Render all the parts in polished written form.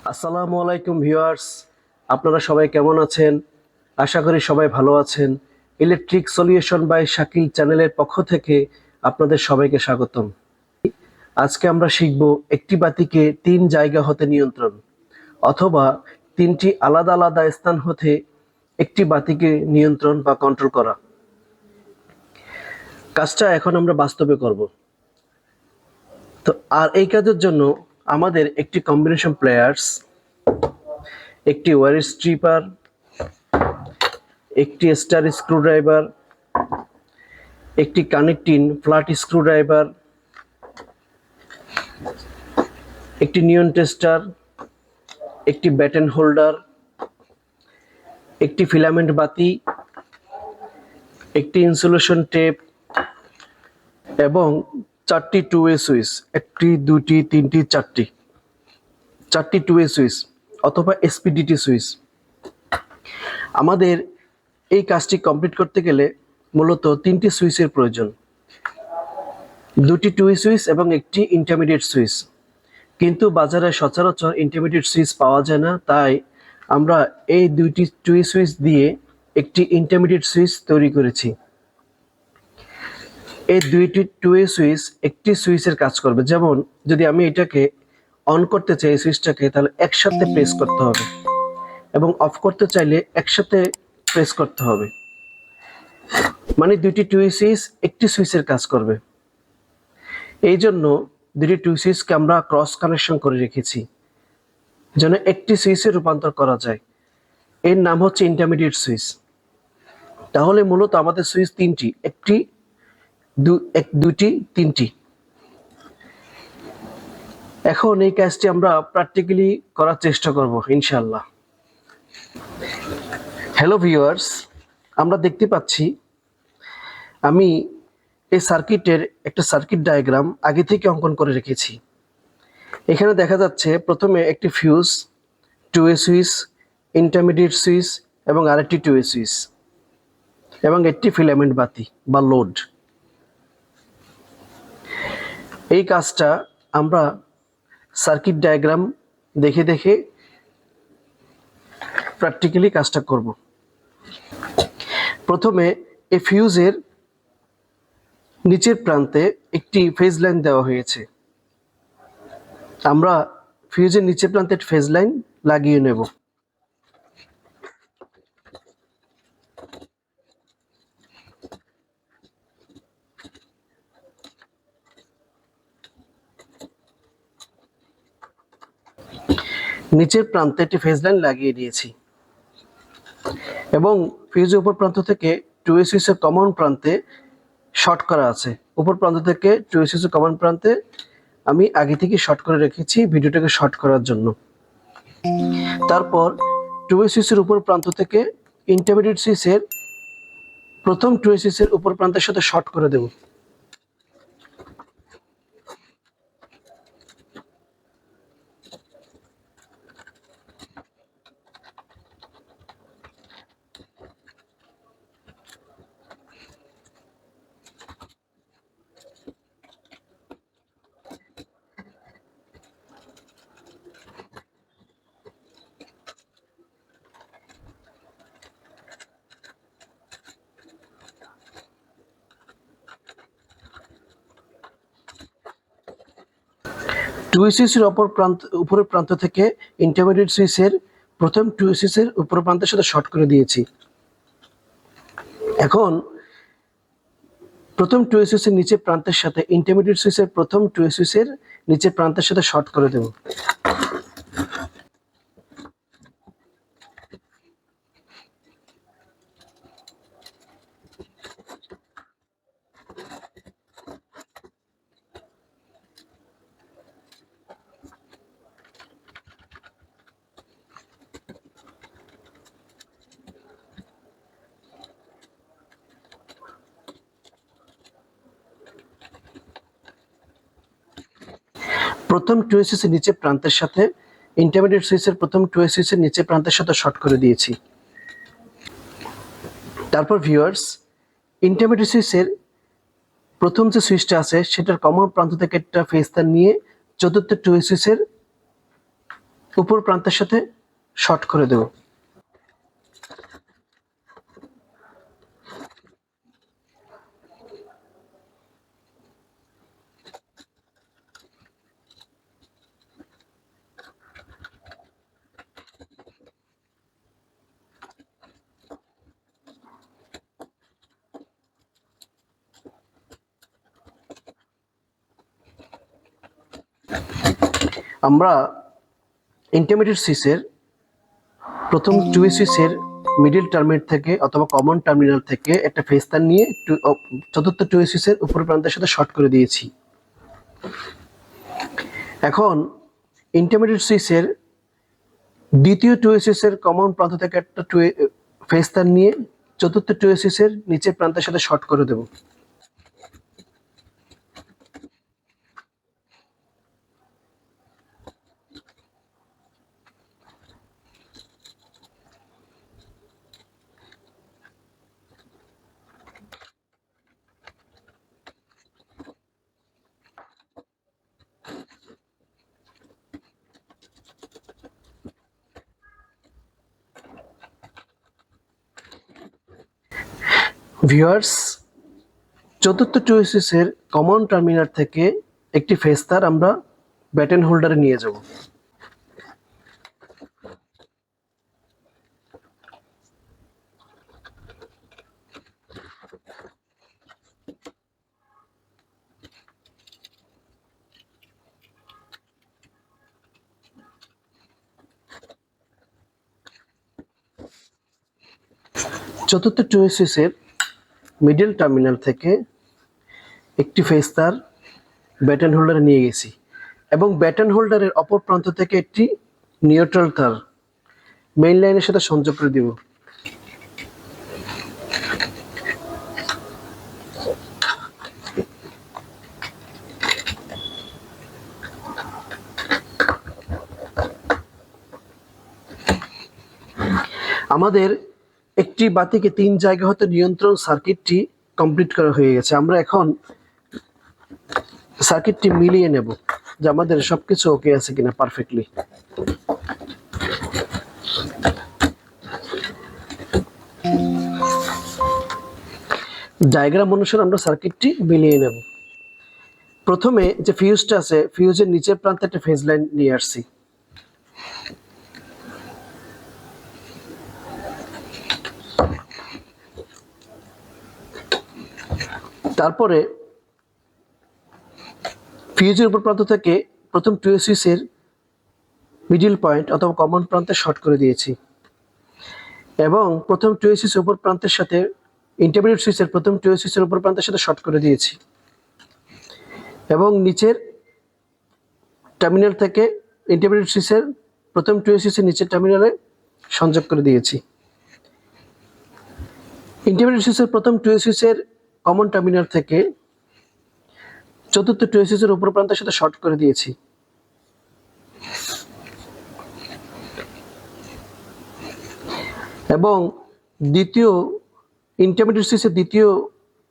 আসসালামু আলাইকুম ভিউয়ার্স, আপনারা সবাই কেমন আছেন? আশা করি সবাই ভালো আছেন। ইলেকট্রিক সলিউশন বাই শাকিল চ্যানেলের পক্ষ থেকে আপনাদের সবাইকে স্বাগতম। আজকে আমরা শিখব একটি বাতিকে 3 জায়গা হতে নিয়ন্ত্রণ অথবা 3টি আলাদা আলাদা স্থান হতে একটি বাতিকে নিয়ন্ত্রণ বা কন্ট্রোল করা। কাজটা এখন আমরা বাস্তবে করব। তো আর এই কাজের জন্য আমাদের একটি কম্বিনেশন প্লেয়ার্স, একটি ওয়্যার স্ট্রিপার, একটি স্টার স্ক্রুড্রাইভার, একটি কানেক্টিং ফ্ল্যাট স্ক্রুড্রাইভার, একটি নিয়ন টেস্টার, একটি ব্যাটেন হোল্ডার, একটি ফিলামেন্ট বাতি, একটি ইনসুলেশন টেপ এবং 4টি টু ওয়ে সুইচ, 1টি 2টি 3টি 4টি টু ওয়ে সুইচ অথবা এসপিডিটি সুইচ। আমাদের এই কাজটি কমপ্লিট করতে গেলে মূলত 3টি সুইচের প্রয়োজন, 2টি টু ওয়ে সুইচ এবং একটি ইন্টারমিডিয়েট সুইচ। কিন্তু বাজারে সচরাচর ইন্টারমিডিয়েট সুইচ পাওয়া যায় না, তাই আমরা এই 2টি টু ওয়ে সুইচ দিয়ে একটি ইন্টারমিডিয়েট সুইচ তৈরি করেছি। এই 2টি টু ওয়ে সুইচ একটি সুইচের কাজ করবে। যেমন যদি আমি এটাকে অন করতে চাই এই সুইচটাকে, তাহলে একসাথে প্রেস করতে হবে এবং অফ করতে চাইলে একসাথে প্রেস করতে হবে। মানে 2টি টু ওয়ে সুইচ একটি সুইচের কাজ করবে। এই জন্য 2টি টু সুইচকে আমরা ক্রস কানেকশন করে রেখেছি যেন একটি সুইচে রূপান্তর করা যায়। এর নাম হচ্ছে ইন্টারমিডিয়েট সুইচ। তাহলে মূলত আমাদের সুইচ 3টি, 1টি 2টি 3টি। এখন এই কাজটি আমরা প্র্যাকটিক্যালি করার চেষ্টা করব ইনশাআল্লাহ। হ্যালো ভিউয়ার্স, আমরা দেখতে পাচ্ছি আমি এই সার্কিটের একটা সার্কিট ডায়াগ্রাম আগে থেকে অঙ্কন করে রেখেছি। এখানে দেখা যাচ্ছে প্রথমে একটি fuse, two way switch, intermediate switch এবং আরেকটি টু ওয়ে সুইচ এবং একটি ফিলামেন্ট বাতি বা লোড। এই কাজটা আমরা সার্কিট ডায়াগ্রাম দেখে দেখে প্র্যাকটিক্যালি কাজটা করব। প্রথমে এই ফিউজের নিচের প্রান্তে একটি ফেজ লাইন দেওয়া হয়েছে। আমরা ফিউজের নিচের প্রান্তে ফেজ লাইন লাগিয়ে নেব। নিচের প্রান্তে একটি ফেজ লাইন লাগিয়ে দিয়েছি এবং ফিউজের উপর প্রান্ত থেকে টু ওয়ে সুইচের কমন প্রান্তে শর্ট করা আছে। উপর প্রান্ত থেকে টু ওয়ে সুইচের কমন প্রান্তে আমি আগে থেকে শর্ট করে রেখেছি ভিডিওটাকে শর্ট করার জন্য। তারপর টু ওয়ে সুইচের উপর প্রান্ত থেকে ইন্টারমিডিয়েট সুইচের প্রথম টু ওয়ে সুইচের উপর প্রান্তের সাথে শর্ট করে দেব। টু ওয়ে সুইচের উপরের প্রান্ত থেকে ইন্টারমিডিয়েট সুইচের প্রথম টু ওয়ে সুইচের উপর প্রান্তের সাথে শর্ট করে দিয়েছি। এখন প্রথম টু ওয়ে সুইচের নিচের প্রান্তের সাথে ইন্টারমিডিয়েট সুইচের প্রথম টু ওয়ে সুইচের নিচের প্রান্তের সাথে শর্ট করে দেব। প্রথম টু ওয়ে সুইচের নিচের প্রান্তের সাথে ইন্টারমিডিয়েট সুইচের প্রথম টু ওয়ে সুইচের নিচের প্রান্তের সাথে শর্ট করে দিয়েছি। তারপর ভিউয়ার্স, ইন্টারমিডিয়েট সুইচের প্রথম যে সুইচটা আছে সেটার কমন প্রান্ত থেকে একটা ফেজ তার নিয়ে চতুর্থ টু ওয়ে সুইচের উপর প্রান্তের সাথে শর্ট করে দেব। আমরা ইন্টারমিডিয়েট সুইচের প্রথম টু-ওয়ে সুইচের মিডল টার্মিনাল থেকে অথবা কমন টার্মিনাল থেকে একটা ফেজ তার নিয়ে চতুর্থ টু-ওয়ে সুইচের উপর প্রান্তের সাথে শর্ট করে দিয়েছি। এখন ইন্টারমিডিয়েট সুইচের দ্বিতীয় টু-ওয়ে সুইচের কমন প্রান্ত থেকে একটা ফেজ তার নিয়ে চতুর্থ টু-ওয়ে সুইচের নিচের প্রান্তের সাথে শর্ট করে দেব। ভিউয়ার্স, চতুর্থ টু-ওয়ে সুইচের কমন টার্মিনাল থেকে একটি ফেজ তার আমরা ব্যাটন হোল্ডারে নিয়ে যাব। চতুর্থ টু-ওয়ে সুইচের মিডল টার্মিনাল থেকে একটি ফেজ তার ব্যাটন হোল্ডারে নিয়ে গেছি এবং ব্যাটন হোল্ডারের অপর প্রান্ত থেকে একটি নিউট্রাল তার মেইন লাইনের সাথে সংযোগ করে দিব। আমাদের একটি বাতিকে 3 জায়গা হতে নিয়ন্ত্রণ সার্কিটটি কমপ্লিট করা হয়ে গেছে। আমরা এখন সার্কিটটি মিলিয়ে নেব যে আমাদের সবকিছু ওকে আছে কিনা পারফেক্টলি। ডায়াগ্রাম অনুসারে আমরা সার্কিটটি মিলিয়ে নেব। প্রথমে যে ফিউজটা আছে, ফিউজের নিচের প্রান্তে একটা ফেজ লাইন নিয়ে আসছি। তারপরে ফিউজের উপর প্রান্ত থেকে প্রথম টু-ওয়ে সুইচের মিডল পয়েন্ট অথবা কমন প্রান্তে শর্ট করে দিয়েছি এবং প্রথম টু-ওয়ে সুইচের উপর প্রান্তের সাথে ইন্টারমিডিয়েট সুইচের প্রথম টু-ওয়ে সুইচের উপর প্রান্তের সাথে শর্ট করে দিয়েছি এবং নিচের টার্মিনাল থেকে ইন্টারমিডিয়েট সুইচের প্রথম টু-ওয়ে সুইচের নিচের টার্মিনালে সংযোগ করে দিয়েছি। ইন্টারমিডিয়েট সুইচের প্রথম টু-ওয়ে সুইচের কমন টার্মিনাল থেকে চতুর্থ টু-ওয়ে সুইচের উপর প্রান্তের সাথে শর্ট করে দিয়েছি এবং দ্বিতীয় ইন্টারমিডিয়েট সুইচের দ্বিতীয়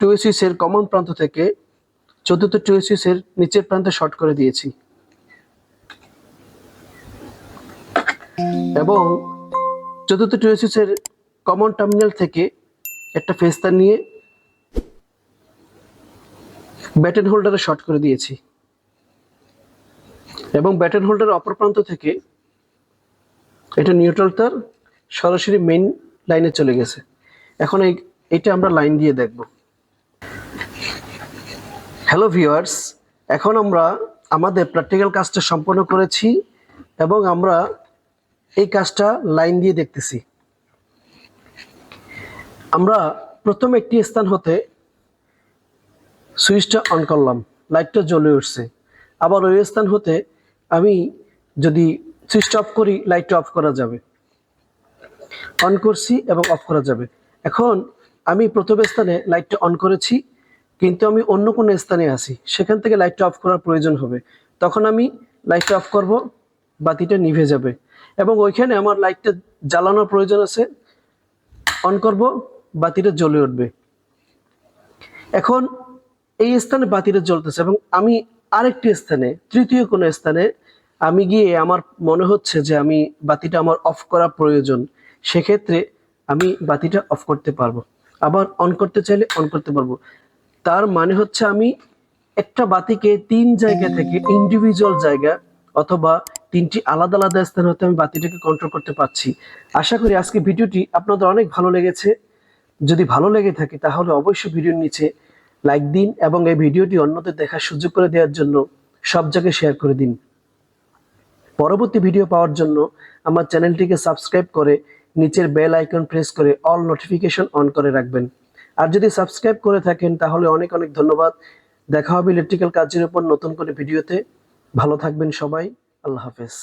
টু-ওয়ে সুইচের কমন প্রান্ত থেকে চতুর্থ টু-ওয়ে সুইচের নিচের প্রান্তে শর্ট করে দিয়েছি এবং চতুর্থ টু-ওয়ে সুইচের কমন টার্মিনাল থেকে একটা ফেজ তার নিয়ে ব্যাটন হোল্ডারে শর্ট করে দিয়েছি এবং ব্যাটন হোল্ডারের অপর প্রান্ত থেকে এটা নিউট্রাল তার সরাসরি মেইন লাইনে চলে গেছে। এখন এইটা আমরা লাইন দিয়ে দেখব। হ্যালো ভিউয়ার্স, এখন আমরা আমাদের প্র্যাকটিক্যাল কাজটা সম্পন্ন করেছি এবং আমরা এই কাজটা লাইন দিয়ে দেখতেছি। আমরা প্রথম একটি স্থান হতে সুইচটা অন করলাম, লাইটটা জ্বলে উঠছে। আবার ওই স্থান হতে আমি যদি সুইচটা অফ করি, লাইটটা অফ করা যাবে, অন করছি এবং অফ করা যাবে। এখন আমি প্রথম স্থানে লাইটটা অন করেছি কিন্তু আমি অন্য কোনো স্থানে আছি, সেখান থেকে লাইটটা অফ করার প্রয়োজন হবে। তখন আমি লাইটটা অফ করব, বাতিটা নিভে যাবে এবং ওইখানে আমার লাইটটা জ্বালানোর প্রয়োজন আছে, অন করব, বাতিটা জ্বলে উঠবে। এখন এই স্থানে বাতিটা জ্বলতেছে এবং আমি আরেকটি স্থানে, তৃতীয় কোনো স্থানে আমি গিয়ে আমার মনে হচ্ছে যে আমি বাতিটা আমার অফ করা প্রয়োজন, সেক্ষেত্রে আমি বাতিটা অফ করতে পারবো, আবার অন করতে চাইলে অন করতে পারবো। তার মানে হচ্ছে আমি একটা বাতিকে ৩ জায়গা থেকে ইন্ডিভিজুয়াল জায়গা অথবা ৩টি আলাদা আলাদা স্থান হতে আমি বাতিটাকে কন্ট্রোল করতে পারছি। আশা করি আজকে ভিডিওটি আপনাদের অনেক ভালো লেগেছে। যদি ভালো লেগে থাকে তাহলে অবশ্যই ভিডিওর নিচে লাইক দিন এবং এই ভিডিওটি অন্যদের দেখার সুযোগ করে দেওয়ার জন্য সব জায়গায় শেয়ার করে দিন। পরবর্তী ভিডিও পাওয়ার জন্য আমার চ্যানেলটিকে সাবস্ক্রাইব করে নিচের বেল আইকন প্রেস করে অল নোটিফিকেশন অন করে রাখবেন। আর যদি সাবস্ক্রাইব করে থাকেন তাহলে অনেক অনেক ধন্যবাদ। দেখা হবে ইলেকট্রিক্যাল কাজের উপর নতুন করে ভিডিওতে। ভালো থাকবেন সবাই। আল্লাহ হাফেজ।